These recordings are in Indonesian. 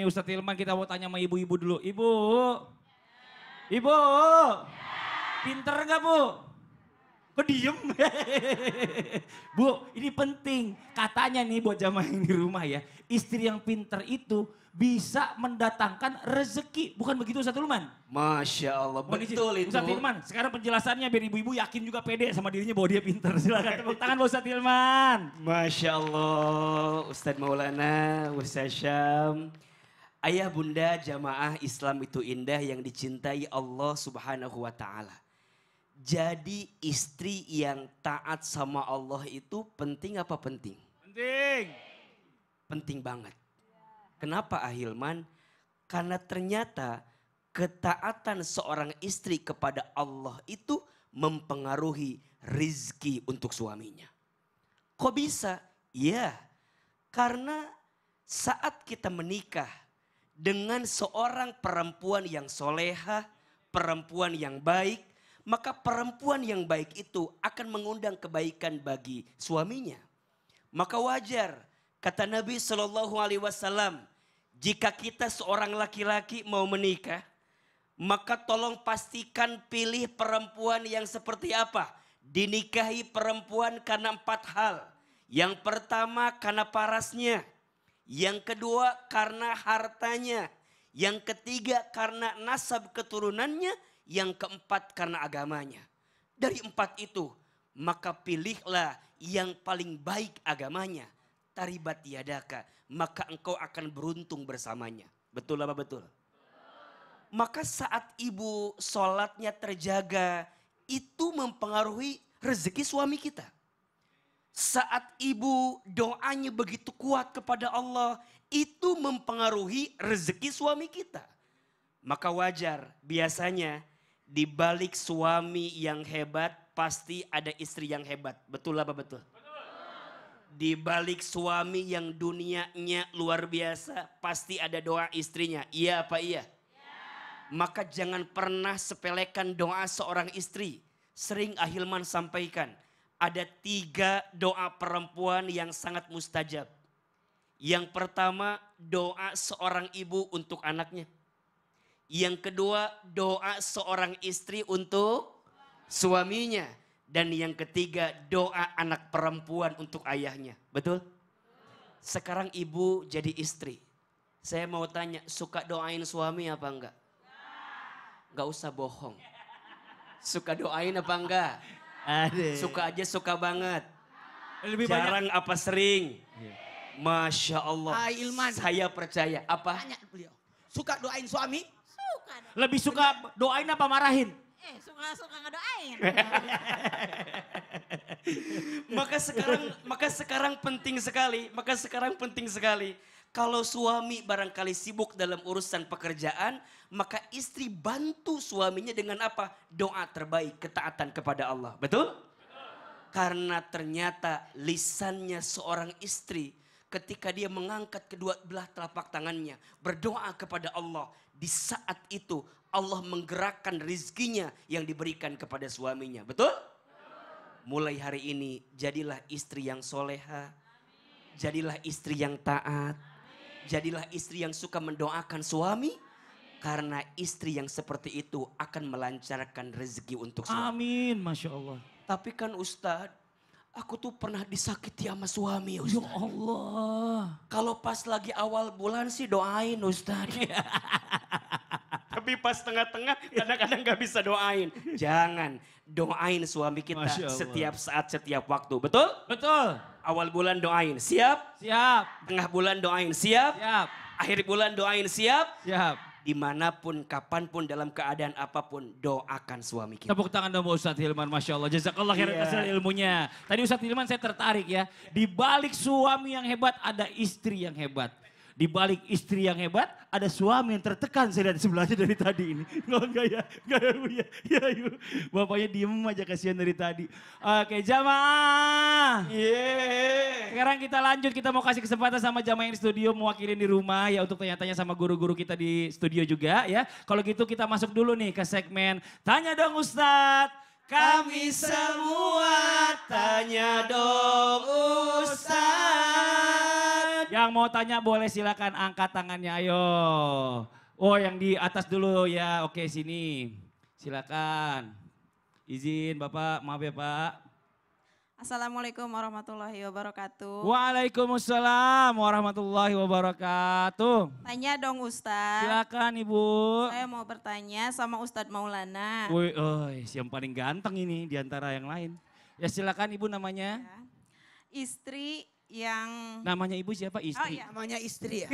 nih Ustadz Hilman, kita mau tanya sama ibu-ibu dulu. Ibu, ibu, pinter nggak bu? Kok diem? Bu, ini penting. Katanya nih buat jamaah yang di rumah ya, istri yang pinter itu bisa mendatangkan rezeki. Bukan begitu Ustadz Hilman? Masya Allah, betul itu. Ustadz Hilman, sekarang penjelasannya biar ibu-ibu yakin juga pede sama dirinya bahwa dia pinter. Silakan tepuk tangan buat Ustadz Hilman. Masya Allah, Ustadz Maulana, Ustadz Syam. Ayah bunda jamaah Islam itu indah yang dicintai Allah Subhanahu wa ta'ala. Jadi istri yang taat sama Allah itu penting apa penting? Penting. Penting banget. Kenapa Ahilman? Karena ternyata ketaatan seorang istri kepada Allah itu mempengaruhi rizki untuk suaminya. Kok bisa? Ya, karena saat kita menikah dengan seorang perempuan yang solehah, perempuan yang baik, maka perempuan yang baik itu akan mengundang kebaikan bagi suaminya. Maka wajar, kata Nabi SAW, jika kita seorang laki-laki mau menikah, maka tolong pastikan pilih perempuan yang seperti apa. Dinikahi perempuan karena 4 hal. Yang pertama karena parasnya. Yang kedua karena hartanya. Yang ketiga karena nasab keturunannya. Yang keempat karena agamanya. Dari 4 itu, maka pilihlah yang paling baik agamanya. Taribat yadaka, maka engkau akan beruntung bersamanya. Betul apa betul? Maka saat ibu sholatnya terjaga, itu mempengaruhi rezeki suami kita. Saat ibu doanya begitu kuat kepada Allah, itu mempengaruhi rezeki suami kita. Maka wajar, biasanya di balik suami yang hebat pasti ada istri yang hebat. Betul apa betul? Di balik suami yang dunianya luar biasa pasti ada doa istrinya. Iya apa iya? Maka jangan pernah sepelekan doa seorang istri. Sering Ahilman sampaikan, ada 3 doa perempuan yang sangat mustajab. Yang pertama, doa seorang ibu untuk anaknya. Yang kedua, doa seorang istri untuk suaminya. Dan yang ketiga, doa anak perempuan untuk ayahnya. Betul? Sekarang ibu jadi istri. Saya mau tanya, suka doain suami apa enggak? Gak usah bohong. Suka doain apa enggak? Suka aja suka banget. Lebih Jarang banyak. apa sering? Masya Allah. Ilman. Saya percaya. Apa? Tanya beliau. Suka doain suami? Suka dong. Lebih suka doain apa marahin? Suka ngedoain. Maka sekarang penting sekali. Kalau suami barangkali sibuk dalam urusan pekerjaan, maka istri bantu suaminya dengan apa? Doa terbaik, ketaatan kepada Allah. Betul? Karena ternyata lisannya seorang istri ketika dia mengangkat kedua belah telapak tangannya, berdoa kepada Allah, di saat itu Allah menggerakkan rizkinya yang diberikan kepada suaminya. Betul? Mulai hari ini jadilah istri yang soleha, jadilah istri yang taat, jadilah istri yang suka mendoakan suami. Karena istri yang seperti itu akan melancarkan rezeki untuk suami. Amin, Masya Allah. Tapi kan Ustadz, aku tuh pernah disakiti sama suami Ya Ustadz. Allah. Kalau pas lagi awal bulan sih doain Ustadz. Tapi pas tengah-tengah kadang-kadang gak bisa doain. Jangan, doain suami kita Masya Allah. setiap saat, setiap waktu. Betul? Betul. Awal bulan doain, siap? Siap. Tengah bulan doain, siap? Siap. Akhir bulan doain, siap? Siap. Dimanapun, kapanpun, dalam keadaan apapun, doakan suami kita. Tepuk tangan dong buat Ustadz Hilman, Masya Allah. Jazakallah khairan Iya. atas ilmunya. Tadi Ustadz Hilman saya tertarik ya. Di balik suami yang hebat ada istri yang hebat. Di balik istri yang hebat ada suami yang tertekan, saya lihat sebelahnya dari tadi ini. Enggak ya? Enggak ya Bu ya? Ya yuk. Bapaknya diem aja kasihan dari tadi. Oke jamaah. Sekarang kita lanjut, kita mau kasih kesempatan sama jamaah yang di studio mewakilin di rumah ya untuk tanya-tanya sama guru-guru kita di studio juga ya. Kalau gitu kita masuk dulu nih ke segmen Tanya Dong Ustadz. Kami semua tanya dong Ustaz. Ya Yang mau tanya boleh silakan angkat tangannya, ayo. Oh yang di atas dulu ya, oke sini. Silakan. Izin Bapak, maaf ya Pak. Assalamualaikum warahmatullahi wabarakatuh. Waalaikumsalam warahmatullahi wabarakatuh. Tanya dong Ustadz. Silakan Ibu. Saya mau bertanya sama Ustadz Maulana. Woi, yang paling ganteng ini di antara yang lain. Ya silakan Ibu namanya. Ya. Istri yang... Namanya Ibu siapa? Oh Istri. iya, Namanya istri ya.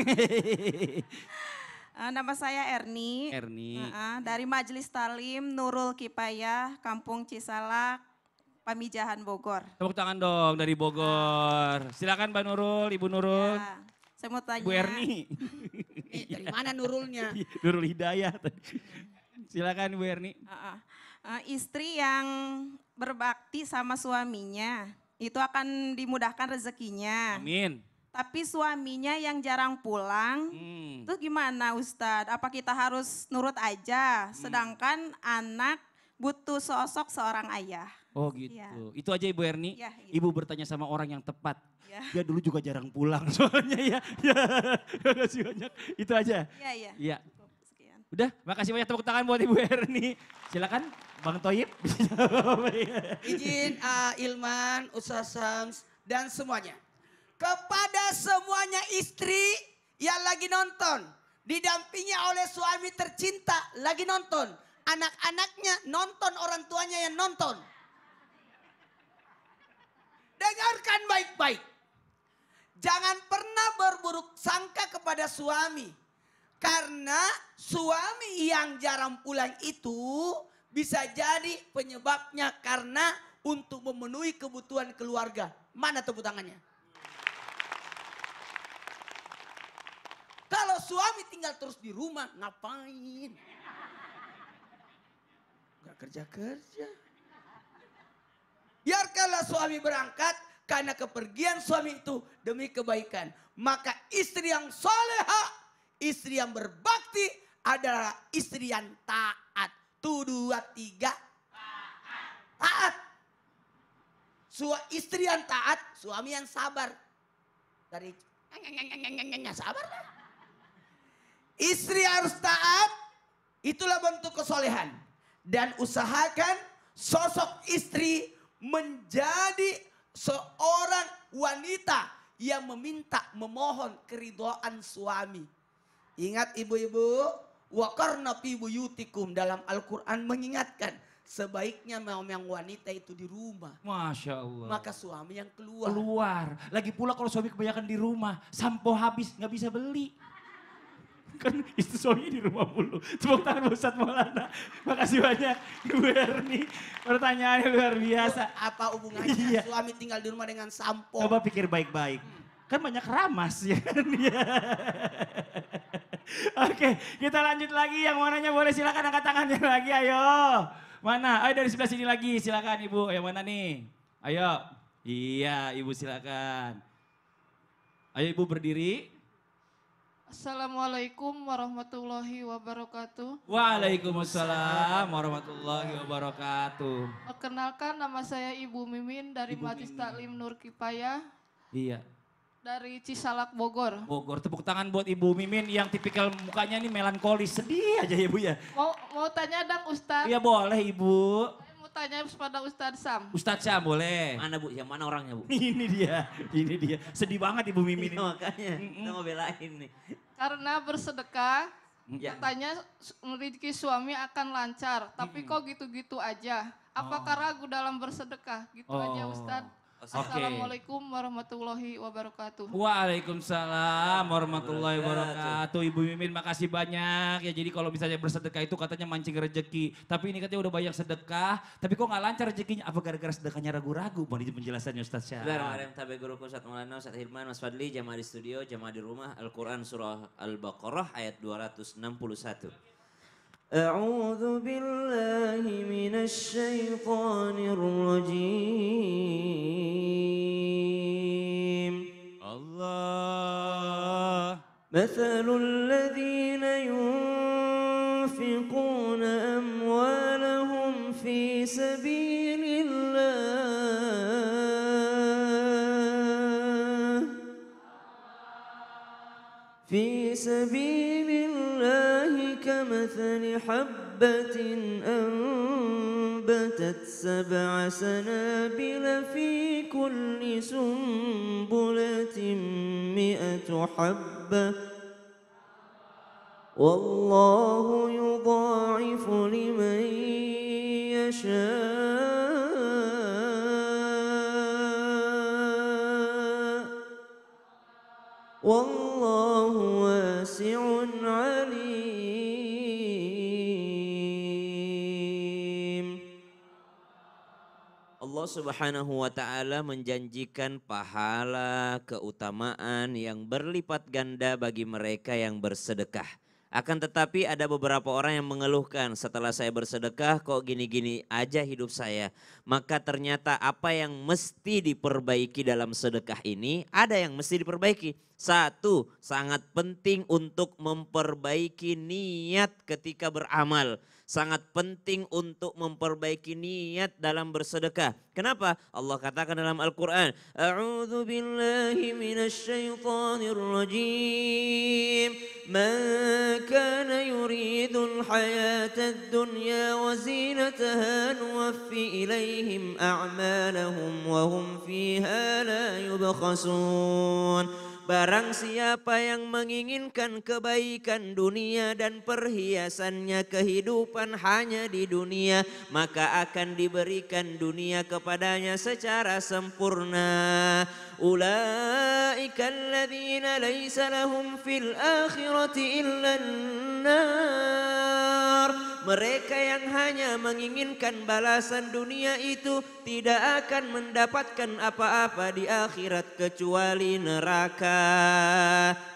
nama saya Erni. Erni. Dari Majelis Talim Nurul Kipayah, Kampung Cisalak, Pamijahan Bogor. Tepuk tangan dong dari Bogor. Silakan Mbak Nurul, Ibu Nurul. Ya, saya mau tanya. Bu Erni. Dari mana nurulnya? Nurul Hidayah. Silakan Bu Erni. Istri yang berbakti sama suaminya, itu akan dimudahkan rezekinya. Amin. Tapi suaminya yang jarang pulang, itu gimana Ustadz? Apa kita harus nurut aja? Sedangkan anak butuh sosok seorang ayah. Oh gitu. Ya. Itu aja Ibu Erni. Ya, gitu. Ibu bertanya sama orang yang tepat. Ya. Dia dulu juga jarang pulang soalnya ya. Ya, makasih banyak. Itu aja. Iya, iya. Iya. Cukup, sekian. Udah, makasih banyak tepuk tangan buat Ibu Erni. Silakan Bang Toyib. Izin Ilman, Ustaz Sams, dan semuanya. Kepada semuanya istri yang lagi nonton. Didampingi oleh suami tercinta lagi nonton. Anak-anaknya nonton, orang tuanya yang nonton. Dengarkan baik-baik. Jangan pernah berburuk sangka kepada suami. Karena suami yang jarang pulang itu bisa jadi penyebabnya karena untuk memenuhi kebutuhan keluarga. Mana tepuk tangannya? Kalau suami tinggal terus di rumah, ngapain? Gak kerja-kerja. Biarkanlah suami berangkat karena kepergian suami itu demi kebaikan. Maka istri yang soleha, istri yang berbakti adalah istri yang taat. 1, 2, 3. Taat. Istri yang taat, suami yang sabar. Dari sabar. Istri harus taat, itulah bentuk kesolehan. Dan usahakan sosok istri menjadi seorang wanita yang memohon keridhaan suami. Ingat ibu-ibu, waqarna fi buyutikum dalam Al-Quran mengingatkan sebaiknya memang wanita itu di rumah. Masya Allah. Maka suami yang keluar. Keluar. Lagi pula kalau suami kebanyakan di rumah, sampo habis nggak bisa beli. Kan istri suami di rumah mulu. Tepuk tangan Ustadz Maulana. Makasih banyak Ibu Erni. Pertanyaannya luar biasa. Apa hubungannya Iya. suami tinggal di rumah dengan sampo? Coba pikir baik-baik. Kan banyak ramas ya kan. Iya. Oke, kita lanjut lagi. Yang mau nanya boleh silakan angkat tangannya lagi, ayo. Mana? Ayo dari sebelah sini lagi, silakan Ibu. Yang mana nih? Ayo. Iya, Ibu silakan. Ayo Ibu berdiri. Assalamualaikum warahmatullahi wabarakatuh. Waalaikumsalam warahmatullahi wabarakatuh. Perkenalkan nama saya Ibu Mimin dari Ibu Majelis Mimin. Taklim Nur Kipayah Iya. dari Cisalak Bogor. Bogor, tepuk tangan buat Ibu Mimin yang tipikal mukanya nih melankolis, sedih aja ya Bu ya. Mau tanya dong Ustadz? Iya boleh Ibu. Saya mau tanya pada Ustadz Sam. Ustadz Syam boleh. Mana Bu? Yang mana orangnya Bu? Ini dia. Sedih banget Ibu Mimin ini. Iya, makanya kita mau belain nih. Karena bersedekah, Ya. katanya rezeki suami akan lancar. Tapi kok gitu-gitu aja? Apakah ragu dalam bersedekah? Gitu aja Ustadz. Oke. Assalamualaikum warahmatullahi wabarakatuh. Waalaikumsalam warahmatullahi wabarakatuh. Ibu Mimin makasih banyak. Ya jadi kalau misalnya bersedekah itu katanya mancing rezeki. Tapi ini katanya udah banyak sedekah. Tapi kok nggak lancar rezekinya? Apa gara-gara sedekahnya ragu-ragu? Mohon izin penjelasannya Ustaz Syah. Bismillahirrahmanirrahim. Tabe guruku Ustaz Maulana, Ustaz Hilman, Mas Fadli, jamaah di studio, jamaah di rumah. Al-Quran surah Al-Baqarah ayat 261. A'udzu billahi minasy syaithanir rajim. Allah. Mathalul ladzina yunfiquna amwalahum fi sabilillah في سبيل الله كمثل حبة أنبتت 7 سنابل في كل سنبلة 100 حبة والله يضاعف لمن يشاء والله واسع عليم. Allah Subhanahu wa taala menjanjikan pahala keutamaan yang berlipat ganda bagi mereka yang bersedekah. Akan tetapi ada beberapa orang yang mengeluhkan, setelah saya bersedekah kok gini-gini aja hidup saya. Maka ternyata apa yang mesti diperbaiki dalam sedekah ini, ada yang mesti diperbaiki. Satu, sangat penting untuk memperbaiki niat ketika beramal. Sangat penting untuk memperbaiki niat dalam bersedekah. Kenapa? Allah katakan dalam Al-Quran, A'udzu billahi minasyaitonir rajim. Man kana yuridul hayatad dunya wa zinataha nuwaffi ilaihim a'malahum wa hum fiha la yubkhasun. Barang siapa yang menginginkan kebaikan dunia dan perhiasannya kehidupan hanya di dunia, maka akan diberikan dunia kepadanya secara sempurna. Ulaika alladzina laisa lahum fil akhirati illan nar. Mereka yang hanya menginginkan balasan dunia itu tidak akan mendapatkan apa-apa di akhirat kecuali neraka.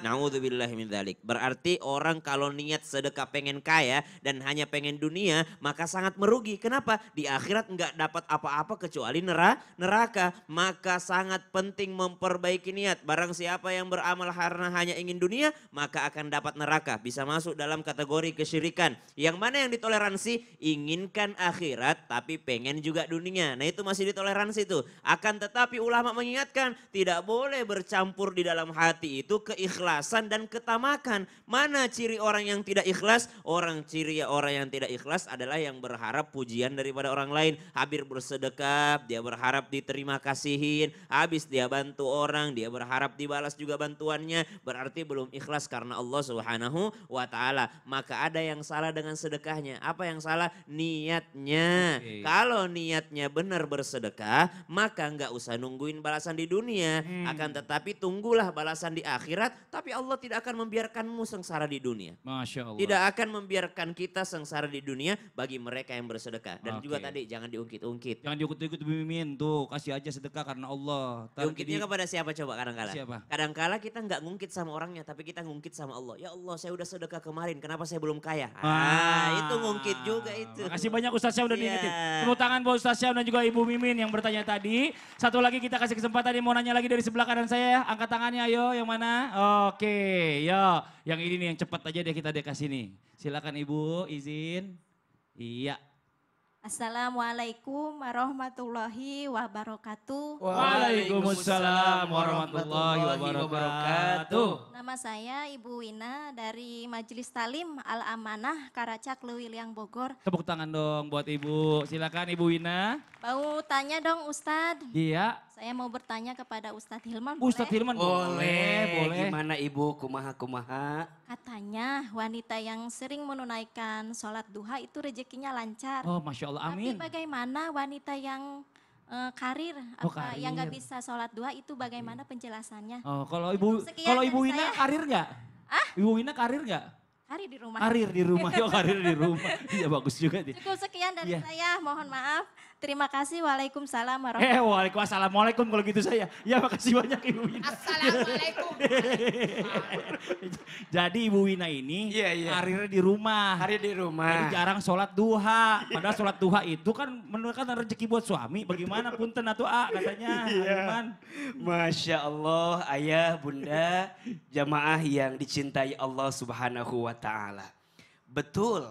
Na'udzubillahi min dzalik. Berarti orang kalau niat sedekah pengen kaya dan hanya pengen dunia, maka sangat merugi. Kenapa? Di akhirat enggak dapat apa-apa kecuali neraka. Maka sangat penting memperbaiki niat. Barang siapa yang beramal karena hanya ingin dunia, maka akan dapat neraka. Bisa masuk dalam kategori kesyirikan. Yang mana yang ditoleransi? Inginkan akhirat tapi pengen juga dunia. Nah itu masih ditoleransi tuh. Akan tetapi ulama mengingatkan tidak boleh bercampur di dalam hati itu keikhlasan dan ketamakan. Mana ciri orang yang tidak ikhlas? Ciri orang yang tidak ikhlas adalah yang berharap pujian daripada orang lain. Habis bersedekah dia berharap diterima kasihin. Habis dia bantu orang dia berharap dibalas juga bantuannya. Berarti belum ikhlas karena Allah Subhanahu wa taala. Maka ada yang salah dengan sedekahnya. Apa yang salah? Niatnya. Kalau niatnya benar bersedekah, maka enggak usah nungguin balasan di dunia. Akan tetapi tunggulah balasan di akhirat, tapi Allah tidak akan membiarkanmu sengsara di dunia. Masya Allah. Tidak akan membiarkan kita sengsara di dunia bagi mereka yang bersedekah. Dan juga tadi jangan diungkit-ungkit. Jangan diukit-ukit Mimin tuh, kasih aja sedekah karena Allah. Diungkitnya kepada siapa coba kadang-kala? Siapa? Kadang-kala kita enggak ngungkit sama orangnya, tapi kita ngungkit sama Allah. Ya Allah, saya udah sedekah kemarin, kenapa saya belum kaya? Itu ngungkit juga itu. Makasih banyak Ustaz Syam udah Iya. diingetin. Tepuk tangan buat Ustaz Syam dan juga Ibu Mimin yang bertanya tadi. Satu lagi kita kasih kesempatan yang mau nanya lagi dari sebelah kanan saya ya. Angkat tangannya ayo, yang mana? Oke, ya. Yang ini nih yang cepat aja deh kita kasih nih. Silakan Ibu, izin. Iya. Assalamualaikum warahmatullahi wabarakatuh. Waalaikumsalam warahmatullahi wabarakatuh. Nama saya Ibu Wina dari Majelis Talim Al-Amanah Karacak Leuwiliang Bogor. Tepuk tangan dong buat Ibu. Silakan Ibu Wina. Mau tanya dong Ustadz. Iya. Saya mau bertanya kepada Ustadz Hilman. Ustadz boleh? Hilman boleh. Gimana Ibu? Kumaha? Katanya wanita yang sering menunaikan sholat duha itu rezekinya lancar. Oh Masya Allah, amin. Tapi bagaimana wanita yang karir, karir. yang nggak bisa sholat duha itu bagaimana penjelasannya? Oh, kalau Sekian Ibu dari Wina saya. karir nggak? Ibu Wina karir nggak? Karir di rumah. Karir di rumah, yuk karir di rumah. Iya bagus juga dia. Cukup sekian dari Iya. saya, mohon maaf. Terima kasih, waalaikumsalam warahmatullahi Waalaikumsalam. Assalamualaikum kalau gitu saya. Ya makasih banyak Ibu Wina. Assalamualaikum. Jadi Ibu Wina ini Iya. karirnya di rumah. Hari di Jadi rumah. jarang sholat duha. Padahal sholat duha itu kan menurunkan rezeki buat suami. Bagaimana punten atau katanya. Hilman. Masya Allah, ayah, bunda, jamaah yang dicintai Allah Subhanahu wa ta'ala. Betul,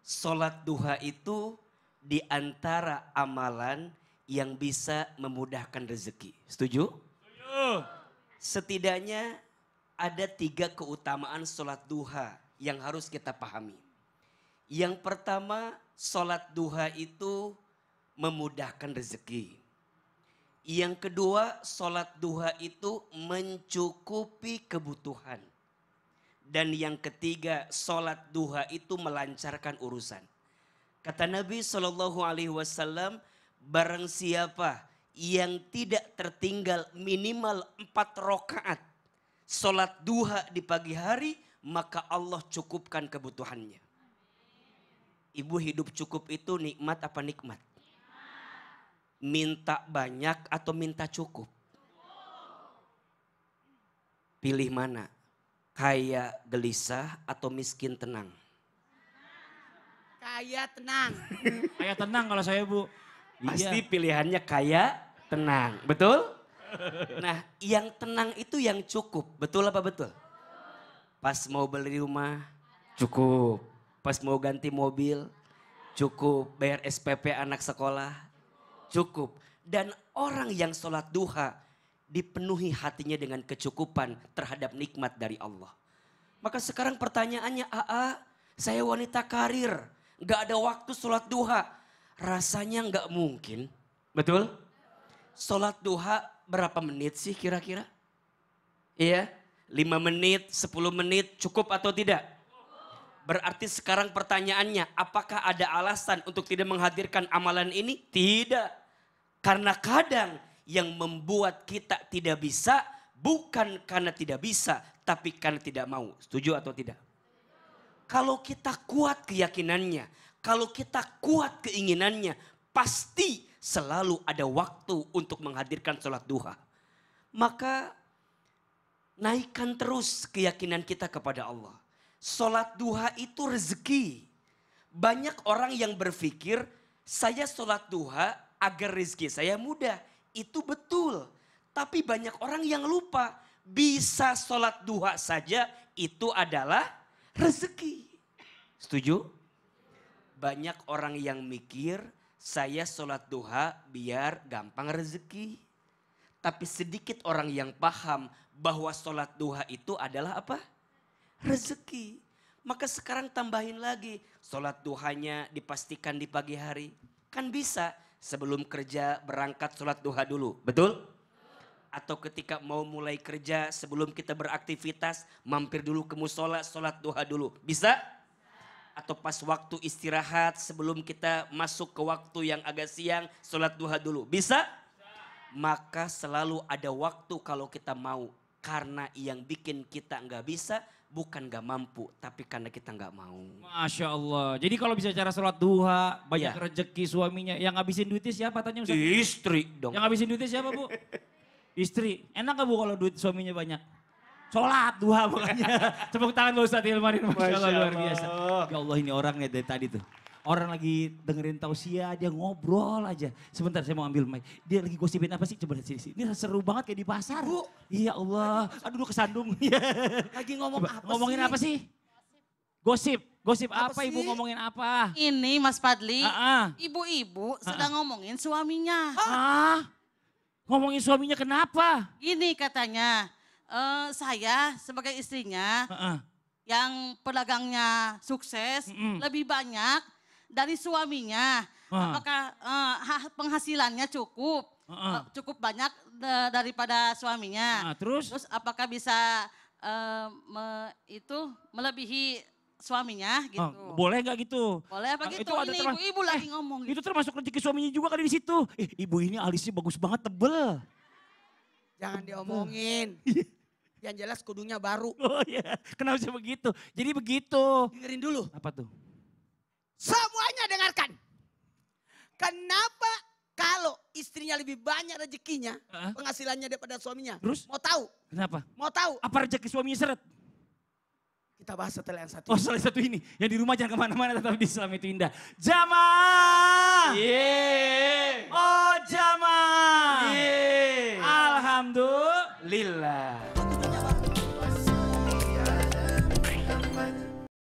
sholat duha itu di antara amalan yang bisa memudahkan rezeki. Setuju? Setidaknya ada 3 keutamaan sholat duha yang harus kita pahami. Yang pertama, sholat duha itu memudahkan rezeki. Yang kedua, sholat duha itu mencukupi kebutuhan. Dan yang ketiga, sholat duha itu melancarkan urusan. Kata Nabi SAW, barang siapa yang tidak tertinggal minimal 4 rakaat sholat duha di pagi hari, maka Allah cukupkan kebutuhannya. Ibu, hidup cukup itu nikmat apa nikmat? Minta banyak atau minta cukup? Pilih mana? Kaya gelisah atau miskin tenang? Kaya tenang. Kayak tenang kalau saya Bu. Pasti Iya. pilihannya kaya tenang, betul? Nah, yang tenang itu yang cukup, betul apa betul? Pas mau beli rumah, cukup. Pas mau ganti mobil, cukup. Bayar SPP anak sekolah, cukup. Dan orang yang sholat duha dipenuhi hatinya dengan kecukupan terhadap nikmat dari Allah. Maka sekarang pertanyaannya, saya wanita karir, gak ada waktu sholat duha. Rasanya gak mungkin, betul? Sholat duha berapa menit sih kira-kira? Iya, 5 menit, 10 menit cukup atau tidak? Berarti sekarang pertanyaannya, apakah ada alasan untuk tidak menghadirkan amalan ini? Tidak. Karena kadang yang membuat kita tidak bisa bukan karena tidak bisa, tapi karena tidak mau. Setuju atau tidak? Kalau kita kuat keyakinannya, kalau kita kuat keinginannya, pasti selalu ada waktu untuk menghadirkan sholat duha. Maka naikkan terus keyakinan kita kepada Allah. Sholat duha itu rezeki. Banyak orang yang berpikir saya sholat duha agar rezeki saya mudah. Itu betul. Tapi banyak orang yang lupa bisa sholat duha saja itu adalah rezeki. Setuju? Banyak orang yang mikir saya sholat duha biar gampang rezeki. Tapi sedikit orang yang paham bahwa sholat duha itu adalah apa? Rezeki. Maka sekarang tambahin lagi. Sholat duhanya dipastikan di pagi hari. Kan bisa sebelum kerja berangkat sholat duha dulu. Betul? Atau ketika mau mulai kerja sebelum kita beraktivitas mampir dulu ke musola sholat duha dulu. Bisa? Atau pas waktu istirahat sebelum kita masuk ke waktu yang agak siang sholat duha dulu. Bisa? Maka selalu ada waktu kalau kita mau. Karena yang bikin kita nggak bisa bukan nggak mampu, tapi karena kita nggak mau. Masya Allah. Jadi kalau bisa cara sholat duha, banyak Iya. rezeki suaminya. Yang ngabisin duitnya siapa tanya Ustaz? Istri dong. Yang ngabisin duitnya siapa Bu? Istri. Enak gak Bu kalau duit suaminya banyak? Sholat duha makanya. Tepuk tangan buat Ustaz Hilmanin. Masya Allah luar biasa. Ya Allah ini orangnya dari tadi tuh. Orang lagi dengerin tausiah, dia ngobrol aja. Sebentar saya mau ambil mic. Dia lagi gosipin apa sih? Coba lihat sini. Ini seru banget kayak di pasar. Bu. Iya Allah. Aduh kesandung. Iya. Lagi ngomong Coba, apa ngomongin sih? apa sih? Gosip. Gosip Apa apa, Ibu sih? ngomongin apa? Ini Mas Fadli, Ah, ibu-ibu sedang ngomongin suaminya. ngomongin suaminya kenapa? Gini katanya, saya sebagai istrinya yang pedagangnya sukses lebih banyak dari suaminya. Apakah penghasilannya cukup? Cukup banyak daripada suaminya. Terus? Terus apakah bisa melebihi suaminya gitu? Boleh nggak gitu? Boleh apa gitu? Itu ada Ini ibu-ibu lagi ngomong gitu. Itu termasuk rezeki suaminya juga kali di situ. Ibu ini alisnya bagus banget, tebel. Jangan diomongin. Yang jelas kudunya baru. Oh iya, kenapa bisa begitu? Jadi begitu. Dengerin dulu. Apa tuh? Semuanya dengarkan. Kenapa kalau istrinya lebih banyak rezekinya, penghasilannya daripada suaminya? Terus? Mau tahu? Kenapa? Mau tahu? Apa rezeki suaminya seret? Kita bahas setelah yang satu. Oh salah satu ini. Yang di rumah jangan kemana-mana tetap di Islam itu indah. Jamaah! Yeay. Oh jamaah! Yeay. Alhamdulillah. Lillah.